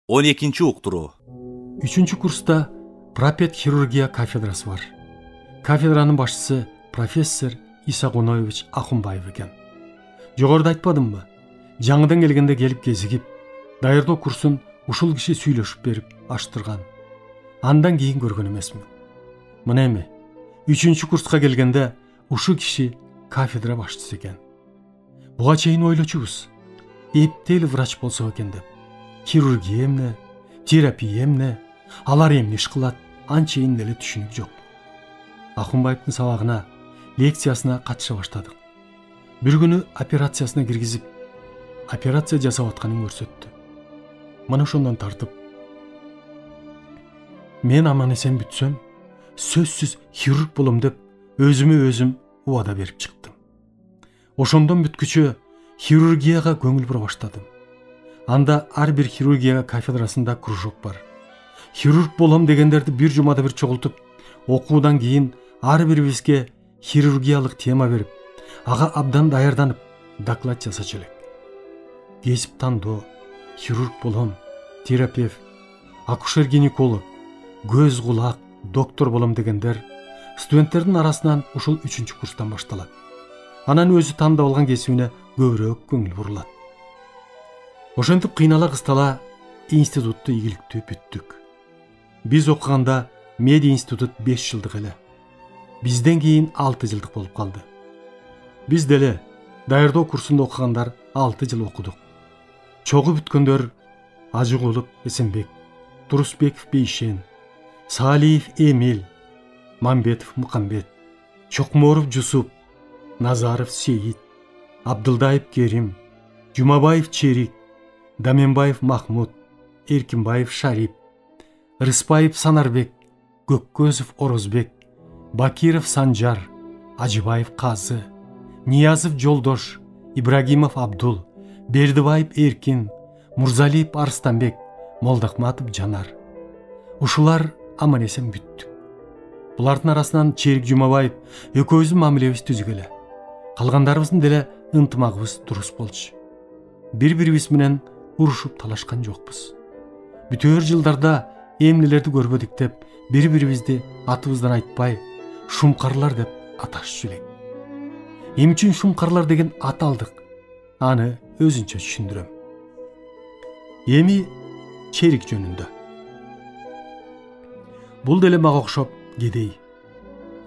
12 уктуруу. 3-курста пропед хирургия кафедрасы бар. Кафедранын башчысы профессор Иса Куноевич Ахунбаев экен. Жогоруда айтпадымбы? Жаңыдан келгенде келип кезигип, даярдоо курсун ушул киши сүйлөшүп берип аштырган. Андан кийин көргөн эмесмин. Мына эми 3-курска келгенде ушул киши кафедра башчысы экен. Буга чейин ойлочубуз. Эптел врач болсо экен деп. Хирургия эмне, терапия эмне, алар эмне иш кылат, анчейин деле түшүнүк жок. Ахунбаевдин сабагына, лекциясына катыша баштадык. Бир күнү операциясына киргизип, операция жасап атканын көрсөттү. Мына ошондон тартып, мен аман эсен бүтсөм, сөзсүз хирург болом деп өзүмө өзүм убада берип чыктым. Ошондон бүткүчө хирургияга көңүл бура баштадым. Анда ар бир хирургия кафедрасында кружок бар. Хирург болом дегендерди бир жумада бир чогултуп, окуудан кийин ар бирибизге хирургиялык тема берип, ага абдан даярданып, доклад жасачу элек. Кесип тандоо, хирург болом, терапевт, акушер-гинеколог, көз кулак, доктор болом дегендер студенттердин арасынан ушул 3-курстан башталат. Анан өзү тандап алган кесибине көбүрөөк көңүл бурулат. Ошентип кыйнала кыстала институтту ийгиликтүү бүттүк. Биз окуганда меди институт 5 жылдык эле. Бизден кийин 6 жылдык болуп калды. Биз деле даярдоо курсунда окугандар 6 жыл окудук. Чогуу бүткөндөр Ажыгулов Эсенбек, Турусбеков Бейшен, Салиев Эмил, Мамбетов Мукамбет, Чокморов Жусуп, Назаров Сейит, Абдылдаев Керим, Жумабаев Черик, Даменбаев Махмуд, Эркинбаев Шарип, Рыспаев Санарбек, Көккөзов Орозбек, Бакиров Санжар, Ажыбаев Казы, Ниязов Жолдош, Ибрагимов Абдул, Бердибаев Эркин, Мурзалиев Арыстанбек, Молдахматов Жанар. Ушулар аман эсен бүттүк. Булардын арасынан Черик Жумабаев экөөбүздүн мамилебиз түзүк эле. Калгандарыбыздын деле ынтымагыбыз туруз болчу. Бири-бирибиз менен урушуп талашкан жокпуз. Бүтөөр жылдарда эмнелерди көрбөдүк деп, бири-бирибизди атыбыздан айтпай, шумкарлар деп аташчу элек. Эмне үчүн шумкарлар деген ат алдык? Аны өзүнчө түшүндүрөм. Эми Черик жөнүндө. Бул деле мага окшоп кедей.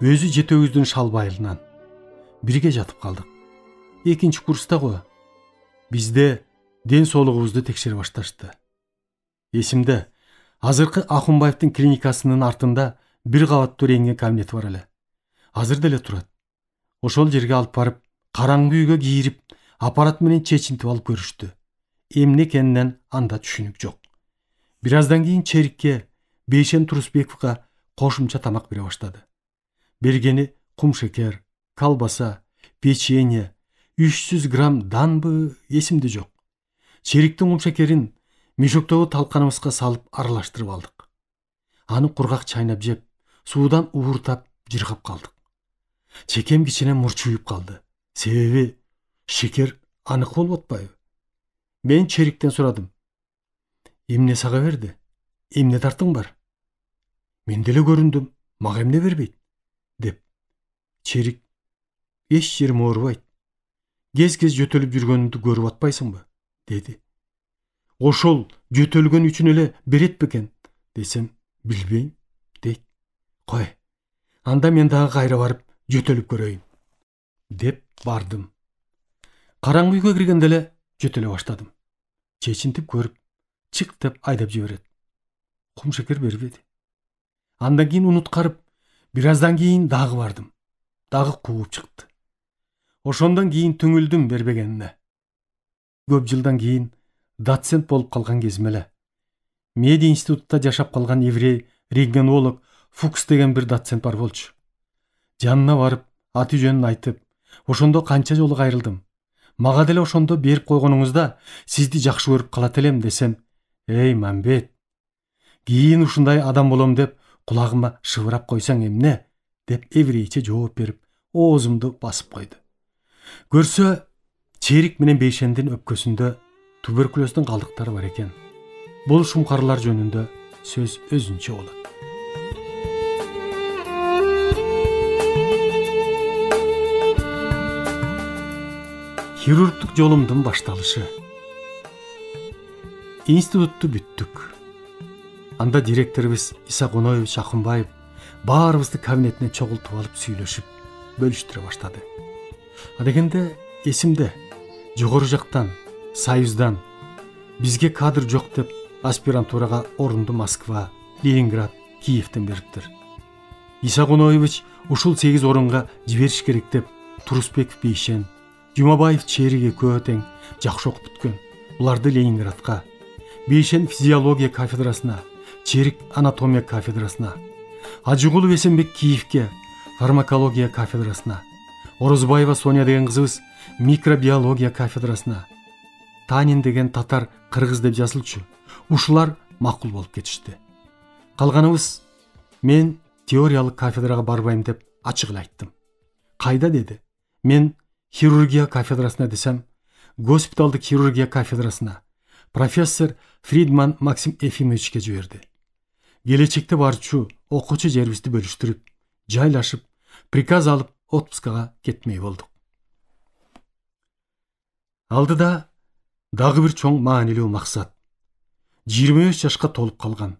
Өзү жетөөбүздүн шалбайылынан бирге жатып калдык. 2-курста го. Бизде ден соолугубузду текшере башташты. Эсимде, азыркы Ахунбаевдин клиникасынын артында бир кабаттуу рентген кабинети бар эле. Азыр деле турат. Ошол жерге алып барып, караңгы үйгө кийирип, аппарат менен чечинтип алып көрүштү. Эмне экенинен анда түшүнүк жок. Бир аздан кийин Черикке, Бейшен Турусбековго кошумча тамак бере баштады. Бергени кум шекер, колбаса, печенье, 300 грамм данбы эсимде жок. Чериктин кум шекерин мешоктогу талканыбызга салып аралаштырып алдык. Аны кургак чайнап жеп, суудан ууртап жыргап калдык. Чекем кичине мурчуюп калды. Себеби шекер анык болуп атпайбы? Мен Чериктен сурадым. Эмне сага берди? Эмне тартың бар? Мен деле көрүндүм, мага эмне бербейт? Деп. Черик, эч жерим оорубайт. Кез-кез жөтөлүп жүргөнүмдү көрүп атпайсыңбы? Деди. Ошол жөтөлгөн үчүн эле берет бекен? Десем, билбейм, дейт. Кой, анда мен дагы кайра барып жөтөлүп көрөйүн. Деп бардым. Караңгы үйгө киргенде эле жөтөлө баштадым. Чечинтип көрүп, чык деп айдап жиберет. Кум шекер бербеди. Андан кийин унуткарып, бир аздан кийин дагы бардым. Дагы кууп чыкты. Ошондон кийин түңүлдүм бербегенине. Көп жылдан кийин доцент болуп калган кезим эле. Меди институтта жашап калган еврей рентгенолог Фукс деген бир доцент бар болчу. Жанына барып, аты жөнүн айтып, ошондо канча жолу кайрылдым. Мага деле ошондо берип койгонуңузда сизди жакшы көрүп калат элем десем, эй Мамбет, кийин ушундай адам болом деп кулагыма шыбырап койсоң эмне? Деп еврейче жооп берип, оозумду басып койду. Көрсө, Черик менен Бейшендин өпкөсүндө туберкулездин калдыктары бар экен. бул шумкарлар жөнүндө сөз өзүнчө болот. Хирургдук жолумдун башталышы. Институтту бүттүк. Анда директорубуз Иса Коноевич Акынбаев баарыбызды кабинетине чогултуп алып сүйлөшүп, бөлүштүрө баштады. Адегенде эсимде, жогору жактан, Союздан бизге кадр жок деп аспирантурага орунду Москва, Ленинград, Киевден бериптир. Иса Коноевич ушул 8 орунга жибериш керек деп Турусбеков Бейшен, Жумабаев Черик экөө тең жакшы окуп бүткөн. Буларды Ленинградка, Бейшен физиология кафедрасына, Черик анатомия кафедрасына, Ажыгулов Эсенбек Киевке, фармакология кафедрасына, Орозбаева Соня деген кызыбыз микробиология кафедрасына, Танин деген татар кыргыз деп жазылчу. Ушулар макул болуп кетишти. Калганыбыз мен теориялык кафедрага барбайм деп ачык эле айттым. Кайда деди. Мен хирургия кафедрасына десем, госпиталдык хирургия кафедрасына профессор Фридман Максим Ефимовичке жиберди. Келечекте барчу окуучу жерибизди бөлүштүрүп, жайлашып, приказ алып отпускага кетмей болдук. Алдыда дагы бир чоң маанилүү максат. 23 жашка толуп калган.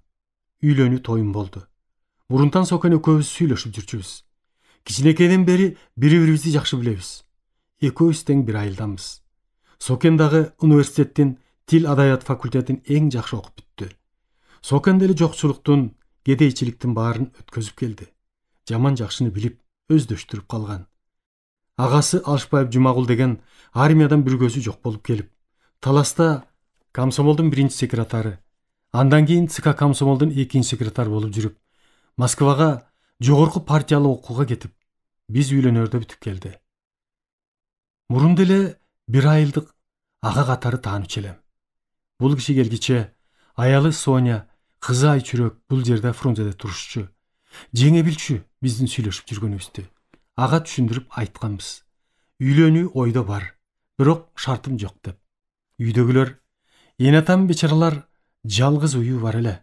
Үйлөнүү тоюм болду. Мурунтан Сокен экөөбүз сүйлөшүп жүрчүбүз. Кичинекейден бери бири-бирибизди жакшы билебиз. Экөөбүз тең бир айылданбыз. Сокен дагы университеттин тил адабият факультетин эң жакшы окуп бүттү. Сокен деле жокчулуктун, кедейчиликтин баарын өткөзүп келди. Жаман жакшыны билип, өздөштүрүп калган. Агасы Алышбаев Жумагул деген армиядан бир көзү жок болуп келип, таласта комсомолдун 1-чи секретары, андан кийин ЦК комсомолдун 2-чи секретары болуп жүрүп, Москвага жогорку партиялык окууга кетип, биз үйлөнөрдө бүтүп келди. Мурун деле бир айылдык ага катары таанычу элем. Бул киши келгиче аялы Соня, кызы Айчүрөк бул жерде Фрунзеде турушчу. Жеңе билчү биздин сүйлөшүп жүргөнүбүздү. Ага түшүндүрүп айтканбыз. Үйлөнүү ойдо бар, бирок шартым жок деп. Үйдөгүлөр, энатам бечаралар жалгыз уyu бар эле.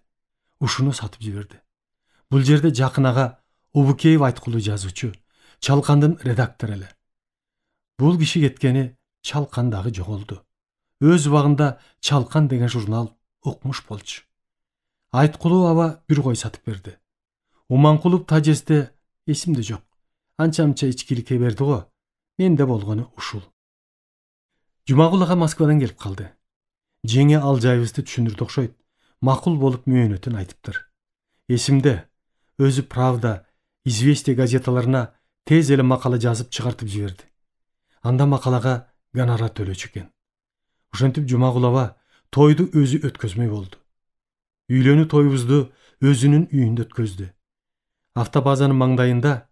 Ушуну сатып жиберди. Бул жерде жакын ага Убукеев Айткулу жазуучу, Чалкандын редактору эле. Бул киши кеткени Чалкан дагы жоголду. Өз убагында Чалкан деген журнал окмуш болчу. Айткулу аба бир кой сатып берди. Уманкулов Тажесте эсимде жок. Анча-мынча ичкиликке берди го. Менде болгону ушул. Жумагул ага Москвадан келип калды. Жеңе ал жайыбызды түшүндүрдү окшойт. Макул болуп мөөнөтүн айтыптыр. Эсимде, өзү Правда, Известия газеталарына тез эле макала жазып чыгартып жиберди. Анда макалага гонорар төлөчү экен. Ошентип Жумагул аба тойду өзү өткөзмөй болду. Үйлөнүү тоюбузду өзүнүн үйүндө өткөздү. Автобазанын маңдайында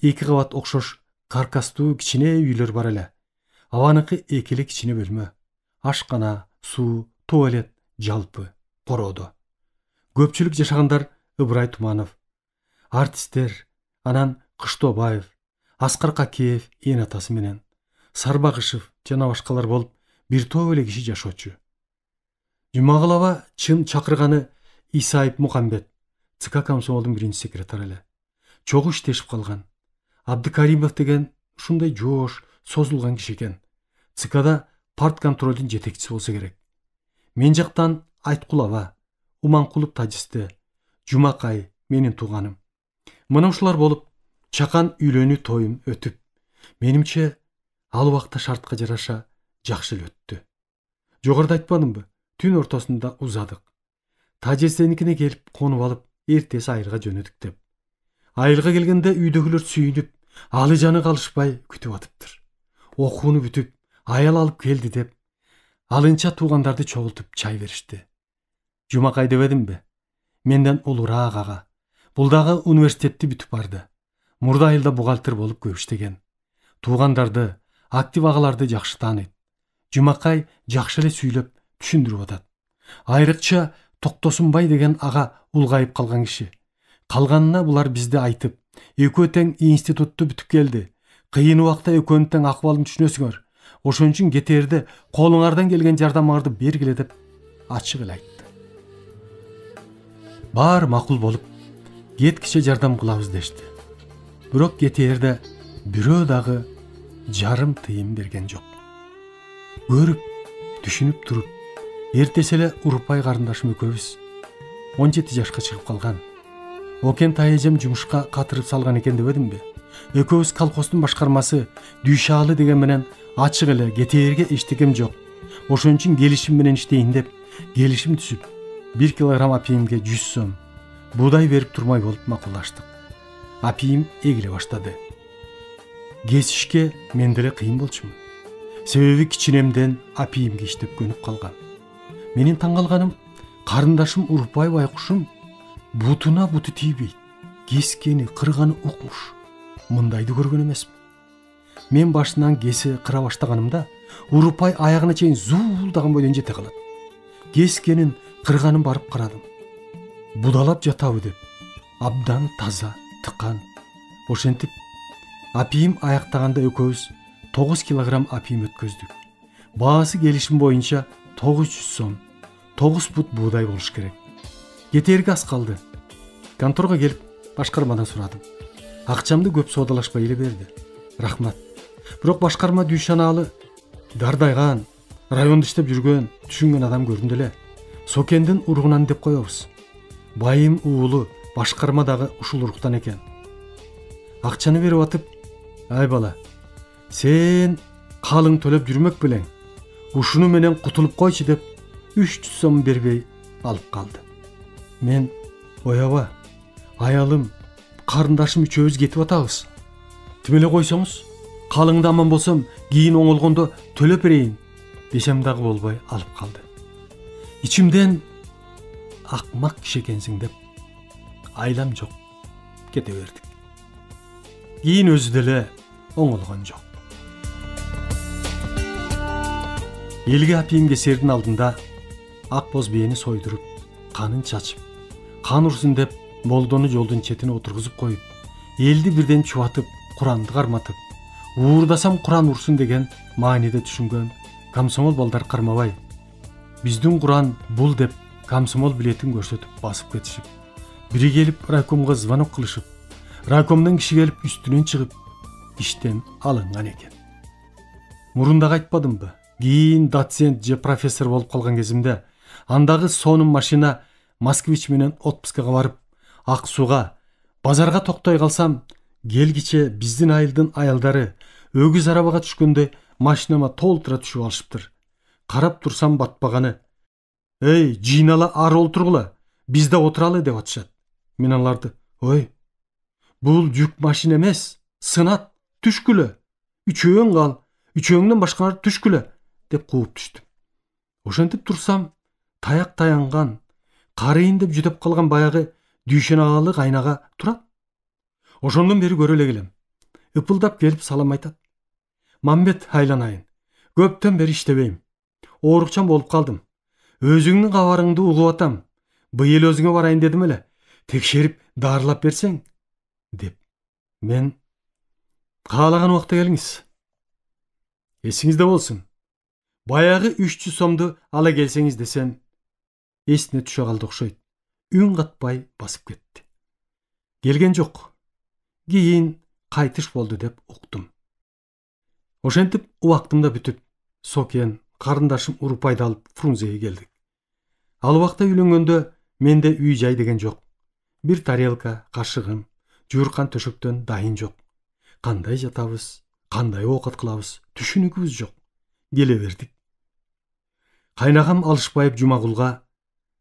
2 кабат окшош каркастуу кичине үйлөр бар эле. Аваныкы экили кичине бөлмө. Ашкана, суу, туалет, жалпы, короодо. Көпчүлүк жашагандар Ыбырай Туманов, артисттер, анан Кыштобаев, Аскар Какеев ээн атасы менен, Сарбагышев жана башкалар болуп бир топ эле киши жашоочу. Жумагул аба чын чакырганы Исаев Мухамбет, ЦК комсомолдун 1-чи секретары эле. Чогуу иштешип калган. Абдыкаримов деген ушундай жоош, созулган киши экен. ЦКда парт контролдун жетекчиси болсо керек. Мен жактан Айткул аба, Уманкулов Тажисте, Жумакай менин тууганым. Мына ушулар болуп, чакан үйлөнүү тоюм өтүп, менимче ал убакта шартка жараша жакшы эле өттү. Жогоруда айтпадымбы? Түн ортосунда узадык. Тажестеникине келип конуп алып, эртеси айылга жөнөдүк деп. Айылга келгенде үйдөгүлөр сүйүнүп, алы жаны калышпай күтүп атыптыр. Окууну бүтүп, аял алып келди деп, алынча туугандарды чогултуп чай беришти. Жумакай дебедимби? Менден улураак ага. Бул дагы университетти бүтүп барды. Мурда айылда бухгалтер болуп көп иштеген. Туугандарды, актив агаларды жакшы тааныйт. Жумакай жакшы эле сүйлөп, түшүндүрүп атат. Айрыкча Токтосунбай деген ага улгайып калган киши. Калганына булар бизде айтып, экөө тең институтту бүтүп келди. Кыйын убакта экөөнүн тең акыбалын түшүнөсүңөр. Ошон үчүн кетээрде колуңардан келген жардамыңарды бергиле деп ачык эле айтты. Бар макул болуп, кеткиче жардам кылабыз дешти. Бирок кетээрде бирөө дагы жарым тыйым берген жок. Көрүп, түшүнүп туруп, эртеси эле Урупай карындашым экөөбүз 17 жашка чыгып калган. Окен тайэжем жумушка катырып салган экен дебедимби? Экөөбүз колхоздун башкармасы Дүйшалы деген менен ачык эле кетээрге эчтекем жок. Ошон үчүн келишим менен иштейин деп келишим түзүп 1 килограмм апийимге 100 сом буудай берип турмай болуп макулдаштык. Апийим эгиле баштады. Кесишке мен деле кыйын болчумун. Себеби кичинемден апийимге иштеп көнүп калган. Менин таң калганым, карындашым Урупай байкушум бутуна буту тийбейт. Кескени, кырганы укмуш. Мындайды көргөн эмесмин. Мен башынан кесе кыра баштаганымда Урупай аягына чейин зуулдаган бойдон жете калат. Кескенин, кырганын барып карадым. Будалап жатабы деп. Абдан таза, тыкан. Ошентип апийим аяктаганда экөөбүз 9 килограмм апийим өткөздүк. Баасы келишим боюнча 900 сом, 9 пут буудай болуш керек. Кетээрге аз калды. Конторго келип, башкармадан сурадым. Акчамды көп соодалашпай эле берди. Рахмат. Бирок башкарма Дүйшаналы дардайган, райондо иштеп жүргөн, түшүнгөн адам көрүндү эле. Сокендин уругунан деп коебуз. Байым уулу башкармадагы ушул уруктан экен. Акчаны берип атып, ай бала, сен калың төлөп жүрмөк белең. Ушуну менен кутулуп койчу деп 300 сом бербей алып калды. Мен, ояба, аялым, карындашым үчөөбүз кетип атабыз. Тим эле койсоңуз, калыңда аман болсом, кийин оңолгондо төлөп берейин десем дагы болбой алып калды. Ичимден акмак киши экенсиң деп айлам жок, кете бердик. Кийин өзү деле оңолгон жок. Элге апийим кесердин алдында ак боз бийени сойдуруп, канын чачып, кан урсун деп молдону жолдун четине отургузуп коюп, элди бирден чубатып, Куранды карматып, уурдасам Куран урсун деген мааниде түшүнгөн комсомол балдар кармабай, биздин Куран бул деп комсомол билетин көрсөтүп басып кетишип, бири келип райкомго звонок кылышып, райкомдон киши келип үстүнөн чыгып, иштен алынган экен. Мурунда айтпадымбы? Кийин доцент же профессор болуп калган кезимде андагы сонун машина Москвич менен отпускага барып, Ак Сууга, базарга токтой калсам, келгиче биздин айылдын аялдары өгүз арабага түшкөндө машинама толтура түшүп алышыптыр. Карап турсам батпаганы. Эй, жыйнала ары олтургула, биз да отуралы деп атышат. Мен аларды, ой, бул жүк машина эмес, сынат, түшкүлө. Үчөөң кал, үчөөңдөн башкалар түшкүлө деп кууп түштүм. Ошентип турсам, таяк таянган, карыйын деп жүдөп калган баягы Дүйшаналы кайнага турат. Ошондон бери көрө эле келем. Ыпылдап келип салам айтат. Мамбет айланайын. Көптөн бери иштебейм. Оорукчан болуп калдым. Өзүңдүн кабарыңды угуп атам. Быйыл өзүңө барайын дедим эле. Текшерип, дарылап берсең деп. Мен каалаган убакта келиңиз. Эсиңизде болсун. Баягы 300 сомду ала келсеңиз десем, эсине түшө калды окшойт. Үн катпай басып кетти. Келген жок. Кийин кайтыш болду деп уктум. Ошентип убактымда бүтүп, Сокен, карындашым Урупайды алып Фрунзеге келдик. Ал убакта үйлөнгөндө менде үй жай деген жок. Бир тарелка, кашыгым, жууркан төшөктөн дайын жок. Кандай жатабыз, кандай оокат кылабыз, түшүнүгүбүз жок. Келе бердик. Кайнагам Алышбаев Жумагулга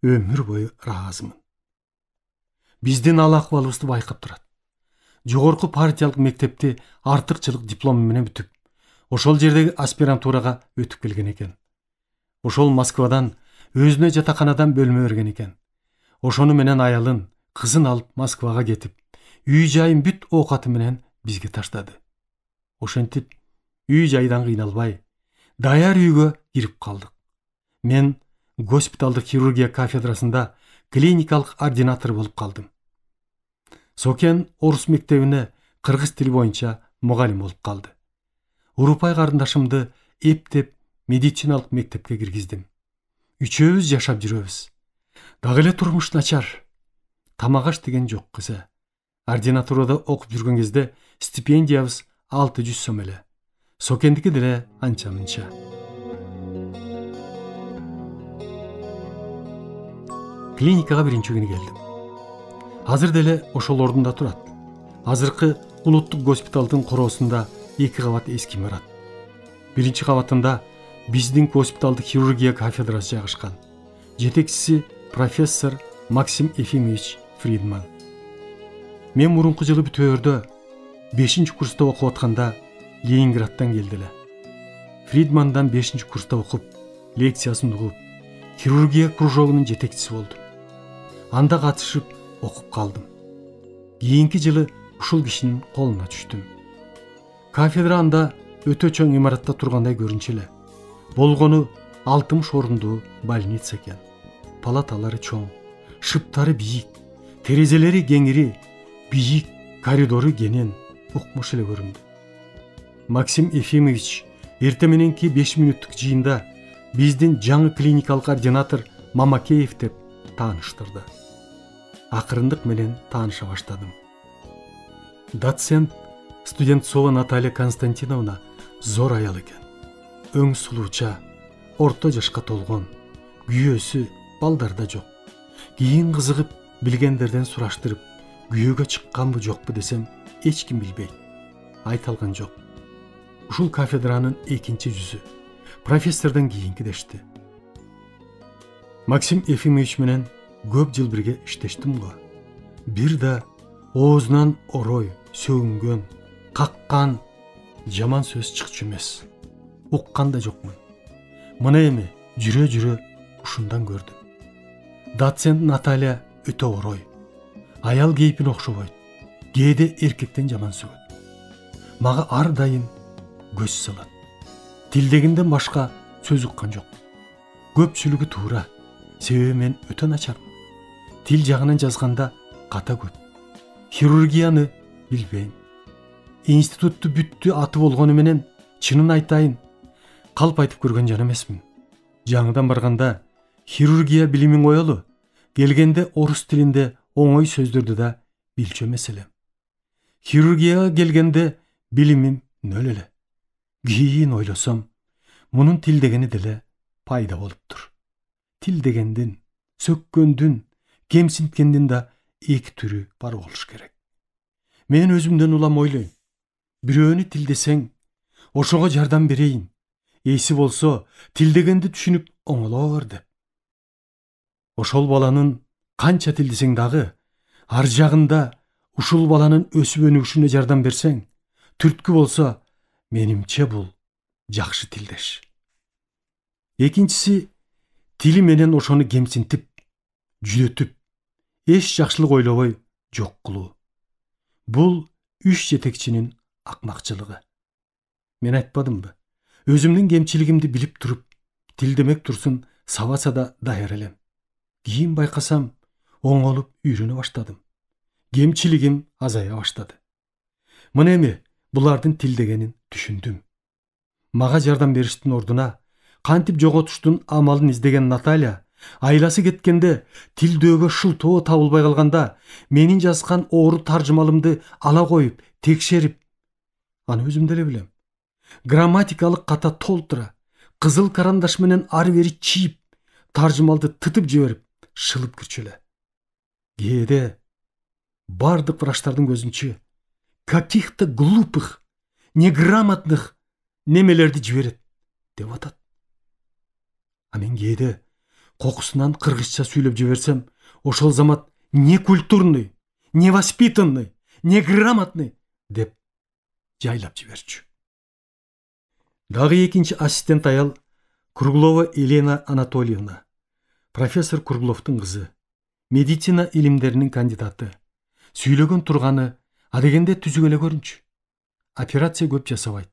өмүр бою ыраазымын. Биздин ал акыбалыбызды байкап турат. Жогорку партиялык мектепти артыкчылык диплому менен бүтүп, ошол жердеги аспирантурага өтүп келген экен. Ошол Москвадан өзүнө жатаканадан бөлмө берген экен. Ошону менен аялын, кызын алып Москвага кетип, үй жайын бүт оокаты менен бизге таштады. Ошентип, үй жайдан кыйналбай, даяр үйгө кирип калдык. Мен госпиталдык хирургия кафедрасында клиникалык ординатор болуп калдым. Сокен орус мектебине кыргыз тили боюнча мугалим болуп калды. Урупай карындашымды эптеп медициналык мектепке киргиздим. Үчөөбүз жашап жүрөбүз. Дагы эле турмуш начар. тамак аш деген жок кызы. Ординатурада окуп жүргөн кезде стипендиябыз 600 сом эле. Сокендики деле анча мынча. Клиникага биринчи күнү келдим. Азыр деле ошол ордунда турат. Азыркы улуттук госпиталдын короосунда 2 кабат эски имарат. Биринчи кабатында биздин госпиталдык хирургия кафедрасы жайгашкан. Жетекчиси профессор Максим Ефимович Фридман. Мен мурунку жылы бүтөөрдө 5-курста окуп атканда Ленинградтан келдиле. Фридмандан 5-курста окуп, лекциясын угуп, хирургия кружогунун жетекчиси болдум. Анда катышып окуп калдым. Кийинки жылы ушул кишинин колуна түштүм. Кафедра анда өтө чоң имаратта тургандай көрүнчү эле. Болгону 60 орундуу больница экен. Палаталары чоң, шыптары бийик, терезелери кеңири, бийик коридору кенен, укмуш эле көрүндү. Максим Ефимович эртең мененки 5 мүнөттүк жыйында биздин жаңы клиникалык ординатор Мамакеев деп тааныштырды. Акырындык менен тааныша баштадым. Доцент Студенцова Наталья Константиновна зор аял экен. Өң сулууча, орто жашка толгон, күйөөсү балдарда жок. Кийин кызыгып, билгендерден сураштырып, күйөөгө чыкканбы жокпу десем, эч ким билбейт. Айта алган жок. Ушул кафедранын экинчи жүзү, профессордон кийинки дешти. Максим Ефимович менен көп жыл бирге иштештим го. Бир да оозунан орой, сөгүнгөн, каккан, жаман сөз чыкчу эмес. Уккан да жокмун. Мына эми жүрө ушундан көрдүм. Доцент Наталья өтө орой. Аял кейпине окшобойт. Кээде эркектен жаман сөгөт. Мага ар дайым көз салат. Тилдегинден башка сөз уккан жок. Көпчүлүгү туура. Себеби мен өтө начармын. Тил жагынан жазганда ката көп. Хирургияны билбейм. Институтту бүттү аты болгону менен чынын айтайын, калп айтып көргөн жан эмесмин. Жаңыдан барганда хирургия билимин коелу, келгенде орус тилинде оңой сөздөрдү да билчү эмес элем. Хирургияга келгенде билимим нөл эле. Кийин ойлосом, мунун тил дегени деле пайда болуптур. Тил дегендин, сөккөндүн, кемсинткендин да эки түрү бар болуш керек. Мен өзүмдөн улам ойлойм. Бирөөнү тилдесең, ошого жардам берейин. Эси болсо, тилдегенди түшүнүп оңолоор деп. Ошол баланын канча тилдесең дагы, ар жагында ушул баланын өсүп өнүгүшүнө жардам берсең, түрткү болсо, менимче бул жакшы тилдеш. Экинчиси, тили менен ошону кемсинтип, жүдөтүп, эч жакшылык ойлобой жок кылуу. Бул үч жетекчинин акмакчылыгы. Мен айтпадымбы? Өзүмдүн кемчилигимди билип туруп, тилдемек турсун сабаса да даяр элем. Кийин байкасам, оңолуп үйрөнө баштадым. Кемчилигим азая баштады. Мына эми булардын тилдегенин түшүндүм. Мага жардам бериштин ордуна кантип жоготуштун амалын издеген Наталья айласы кеткенде тилдөөгө шылтоо табылбай калганда менин жазган оору таржымалымды ала коюп, текшерип, аны өзүм деле билем. Грамматикалык ката толтура, кызыл карандаш менен ары бери чийип, таржымалды тытып жиберип, шылып кирчү эле. Кээде бардык врачтардын көзүнчө каких-то глупых, неграмотных немелерди жиберет деп атат. А мен кээде кокусунан кыргызча сүйлөп жиберсем, ошол замат некультурный, невоспитанный, неграмотный деп жайлап жиберчү. Дагы экинчи ассистент аял Круглова Елена Анатольевна, профессор Кругловдун кызы, медицина илимдеринин кандидаты. Сүйлөгөн турганы адегенде түзүк эле көрүнчү. Операция көп жасабайт.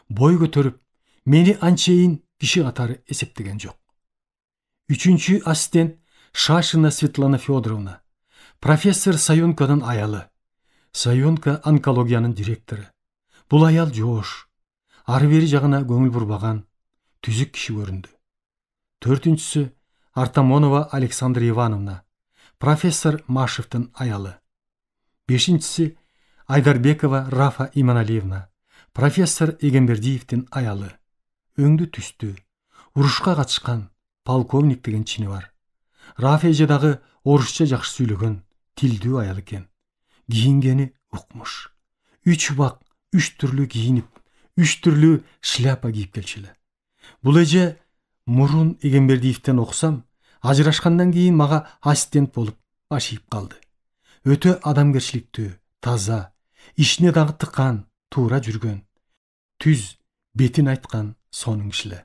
Бой көтөрүп, мени анчейин киши катары эсептеген жок. Үчүнчү ассистент Шашина Светлана Федоровна, профессор Саюнканын аялы. Саюнка онкологиянын директору. Бул аял жоош, ары бери жагына көңүл бурбаган, түзүк киши көрүндү. Төртүнчүсү Артамонова Александра Ивановна, профессор Машевтин аялы. Бешинчisi Айдарбекова Рафа Иманалиевна, профессор Егенбердиевтин аялы. Өңді түстү, урушка катышкан, полковник деген чини бар. Рафа эже дагы орусча жакшы сүйлөгөн, тилдүү аял экен. Кийингени укмуш. 3 бак, 3 түрлүү кийинип, 3 түрлүү шляпа кийип келчүлө. Бул эже мурун Егенбердиевтен окусам, ажырашкандан кийин мага ассистент болуп ашыйып калды. Өтө адамгерчиликтүү, таза, ишине дагы тыккан, туура жүргөн, түз, бетин айткан сонун кишиле.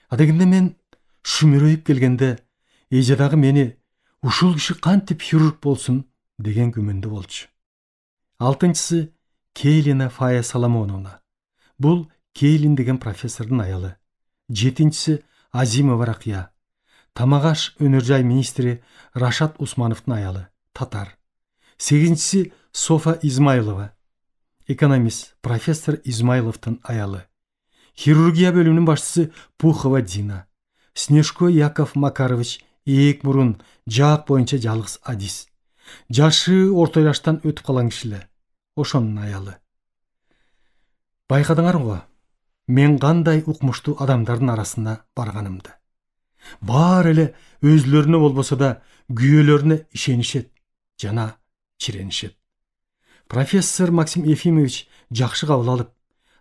Адегенде мен шүмүрөйүп келгенде, эже дагы мени ушул киши кантип хирург болсун деген күмөндө болчу. 6-чысы Кейлина Фая Соломоновна. Бул Кейлин деген профессордун аялы. 7-чысы Азимова Ракия. Тамагаш өнөр жай министри Рашат Усмановдун аялы, татар. 8-чысы Софа Измайлова. Экономист профессор Измайловдун аялы. Хирургия бөлүмүнүн башчысы Пухова Дина. Снежко Яков Макарович эек мурун жаак боюнча жалгыз адис. Жашы орто жаштан өтүп калган кишилер. Ошонун аялы. Байкадыңар го, мен кандай укмуштуу адамдардын арасына барганымды. Баары эле өзлөрүнө болбосо да күйөөлөрүнө ишенишет жана чиренишет. Профессор Максим Ефимович жакшы кабыл алып,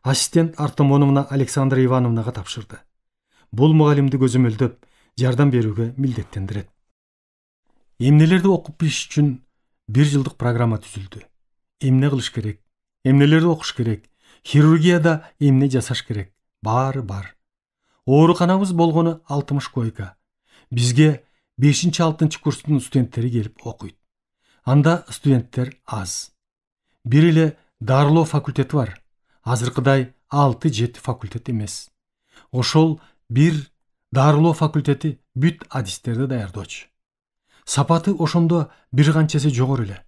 ассистент Артамоновна Александра Ивановнага тапшырды. Бул мугалимди көзөмөлдөп, жардам берүүгө милдеттендирет. Эмнелерди окуп билиш үчүн 1 жылдык программа түзүлдү. Эмне кылыш керек, эмнелерди окуш керек, хирургияда эмне жасаш керек, баары бар. Ооруканабыз болгону 60 койка. Бизге 5-6 курстун студенттери келип окуйт. Анда студенттер аз. Бир эле дарылоо факультети бар. Азыркыдай 6-7 факультет эмес. Ошол бир дарылоо факультети бүт адистерди даярдоочу. Сапаты ошондо бир канчасы жогору эле.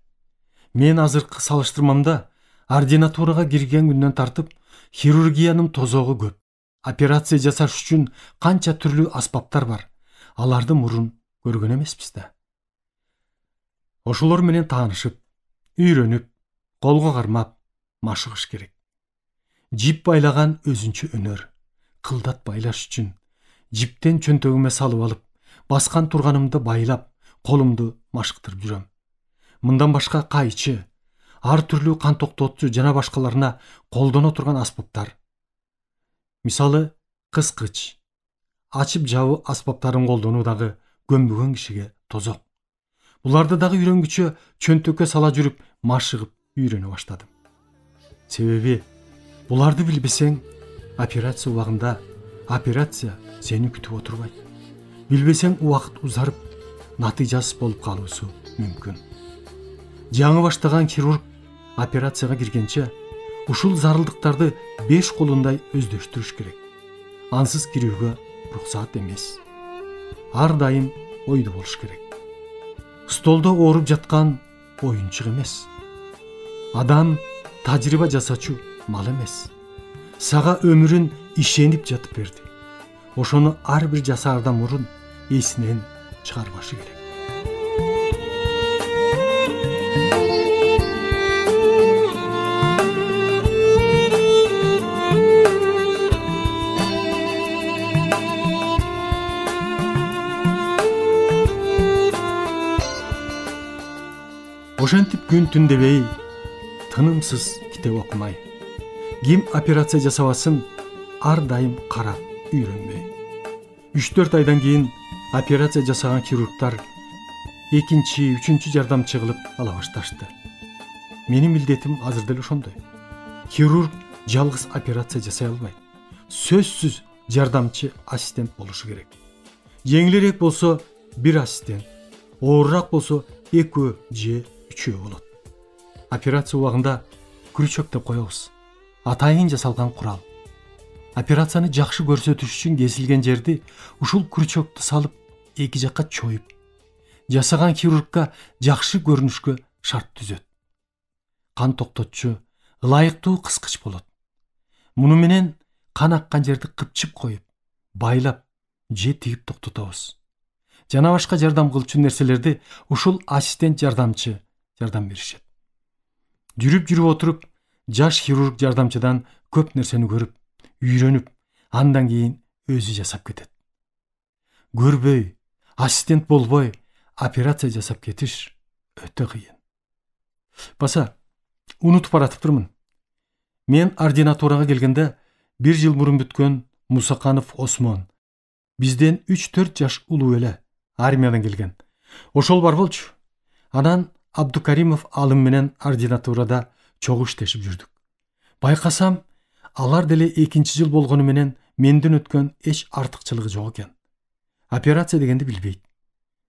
Мен азыркы салыштырмамда ординатурага кирген күндөн тартып хирургиянын тозогу көп. Операция жасаш үчүн канча түрлүү аспаптар бар. Аларды мурун көргөн эмеспиз да. Ошолор менен таанышып, үйрөнүп, колго кармап, машыгыш керек. Жип байлаган өзүнчө өнөр. Кылдат байлаш үчүн жиптен чөнтөгүмө салып алып, баскан турганымды байлап, колумду машыктырып жүрөм. Мындан башка кайчы, ар түрлүү кан токтотчу жана башкаларына колдоно турган аспаптар. Мисалы, кыскыч, ачып жабуу аспаптарын колдонуу дагы көмбөгөн кишиге тозок. Буларды дагы үйрөнгүчө чөнтөккө сала жүрүп, машыгып үйрөнө баштадым. Себеби буларды билбесең, операция убагында операция сени күтүп отурбайт. Билбесең, убакыт узарып, натыйжасыз болуп калуусу мүмкүн. Жаңы баштаган хирург операцияга киргенче ушул зарылдыктарды 5 колундай өздөштүрүш керек. Ансыз кирүүгө уруксат эмес. Ар дайым ойдо болуш керек. Столдо ооруп жаткан оюнчук эмес. Адам тажрыйба жасачу мал эмес. Сага өмүрүн ишенип жатып берди. Ошону ар бир жасаардан мурун эсинен чыгарбашы керек. Ошентип күн түн дебей, тынымсыз китеп окумай, ким операция жасабасын ар дайым карап үйрөнбөй. 3-4 айдан кийин операция жасаган хирургтар 2-3 жардамчы кылып ала башташты. Менин милдетим азыр деле ошондой. Хирург жалгыз операция жасай албайт. Сөзсүз жардамчы ассистент болушу керек. Жеңилирээк болсо 1 ассистент, оорураак болсо 2 же 3 болот. Операция убагында крючок деп коебуз. Атайын жасалган курал. Операцияны жакшы көрсөтүш үчүн кесилген жерди ушул крючокту салып, эки жакка чоюп, жасаган хирургка жакшы көрүнүшкө шарт түзөт. Кан токтотчу ылайыктуу кыскыч болот. Муну менен кан аккан жерди кыпчып коюп, байлап же тигип токтотобуз. жана башка жардам кылчу нерселерди ушул ассистент жардамчы жардам беришет. Жүрүп отуруп, жаш хирург жардамчыдан көп нерсени көрүп, үйрөнүп, андан кийин өзү жасап кетет. Көрбөй, ассистент болбой, операция жасап кетиш өтө кыйын. Баса, унутуп баратыптырмын. Мен ординатурага келгенде 1 жыл мурун бүткөн Мусаканов Осмон. Бизден 3-4 жаш улуу эле, армиядан келген. Ошол бар болчу. Анан Абдукаримов Алым менен ординатурада чогуу иштешип жүрдүк. Байкасам, алар деле 2-нчи жыл болгону менен менден өткөн эч артыкчылыгы жок экен. Операция дегенди билбейт.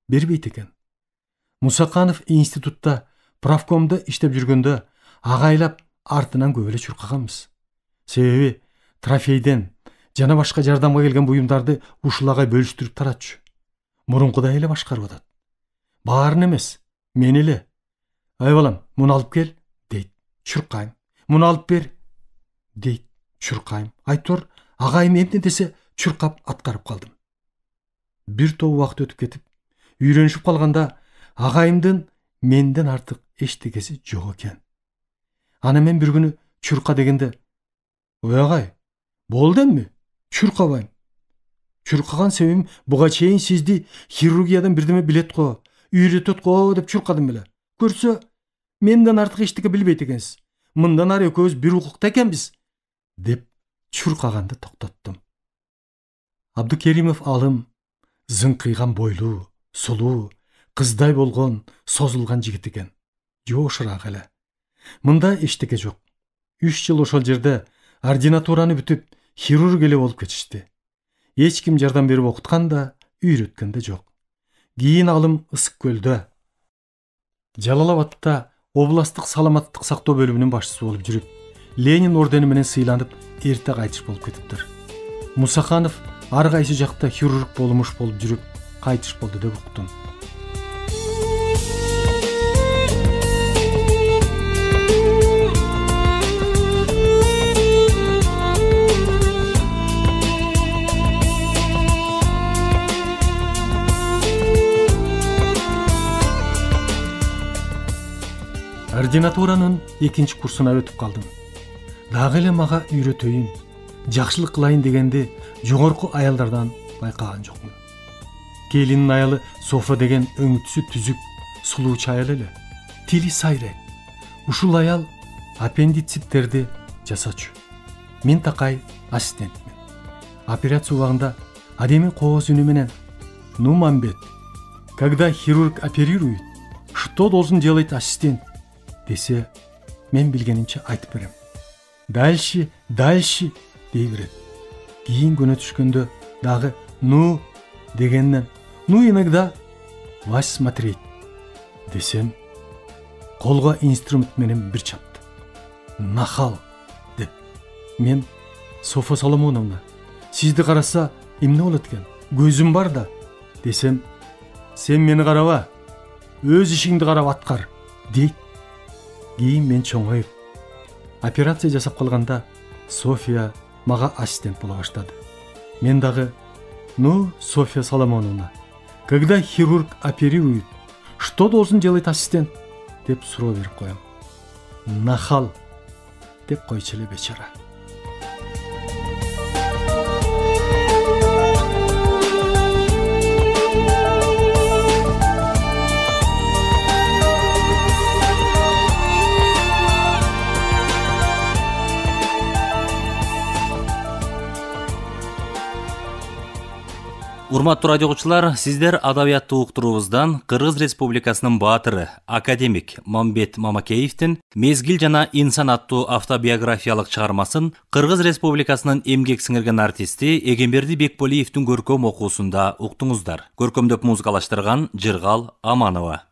Бербейт экен. Мусаканов институтта правкомдо иштеп жүргөндө агайлап артынан көп эле чуркаганбыз. Себеби трофейден жана башка жардамга келген буюмдарды ушул агай бөлүштүрүп таратчу. Мурункудай эле башкарып атат. Баарын эмес, мен эле. Ай балам, муну алып кел, дейт. Чуркайм. Муну алып бер, дейт. Чуркайм. Айтор, агайым эмне десе чуркап аткарып калдым. Бир топ убакыт өтүп кетип, үйрөнүшүп калганда агайымдын менден артык эчтекеси жок экен. Аны мен бир күнү чурка дегенде, "Ой агай, болду эмми? Чуркабайм. Чуркаган себебим буга чейин сизди хирургиядан бирдеме билет го, үйрөтөт го деп чуркадым беле. Көрсө, менден артык эчтеке билбейт экенсиз. Мындан ары экөөбүз бир укукта экенбиз" деп чуркаганды токтоттум. Абдукеримов Алым зыңкыйган бойлуу, сулуу, кыздай болгон, созулган жигит экен. Жошураак эле. Мында эчтеке жок. 3 жыл ошол жерде ординатураны бүтүп, хирург эле болуп кетишти. Эч ким жардам берип окуткан да, үйрөткөн да жок. Кийин Алым Ысык көлдө, Жалалабадта областтык саламаттык сактоо бөлүмүнүн башчысы болуп жүрүп, Ленин ордени менен сыйланып, эрте кайтыш болуп кетиптир. Мусаканов ар кайсы жакта хирург болмуш болуп жүрүп, кайтыш болду деп уктум. Ординатуранын 2-нчи курсуна өтүп калдым. Дагы эле мага үйрөтөйүн, жакшылык кылайын дегенди жогорку аялдардан байкаган жокмун. Келиндин аялы Софа деген өңүтүсү түзүк, сулуу аял эле. Тили сайрек. Ушул аял аппендициттерди жасачу. Мен такай ассистентмин. Операция убагында адеми кооз үнү менен: "Ну, Мамбет, когда хирург оперирует, что должен делать ассистент?" десе, мен билгенимче айтып берем. Дальше дей берет. Кийин күнө түшкөндө дагы "ну" дегенден "ну, иногда вас смотреть" десем, колго инструмент менен бир чапты. "Нахал" деп. Мен: "Софа Соломоновна, сизди караса эмне болот экен? Көзүм бар да" десем, "Сен мени караба, өз ишиңди карап аткар" дейт. Кийин мен чоңоюп, операция жасап калганда София мага ассистент боло баштады. Мен дагы: "Ну, Софья Соломоновна, когда хирург оперирует, что должен делать ассистент?" деп суроо берип коем. "Нахал" деп койчу эле бечара. Урматтуу радио угуучулар, сиздер адабияттуу уктуруубуздан Кыргыз Республикасынын баатыры, академик Мамбет Мамакеевдин "Мезгил жана инсан" аттуу автобиографиялык чыгармасын Кыргыз Республикасынын эмгек сиңирген артисти Эгемберди Бекболиевдин көркөм окуусунда уктуңуздар. Көркөмдөп музыкалаштырган Жыргал Аманова.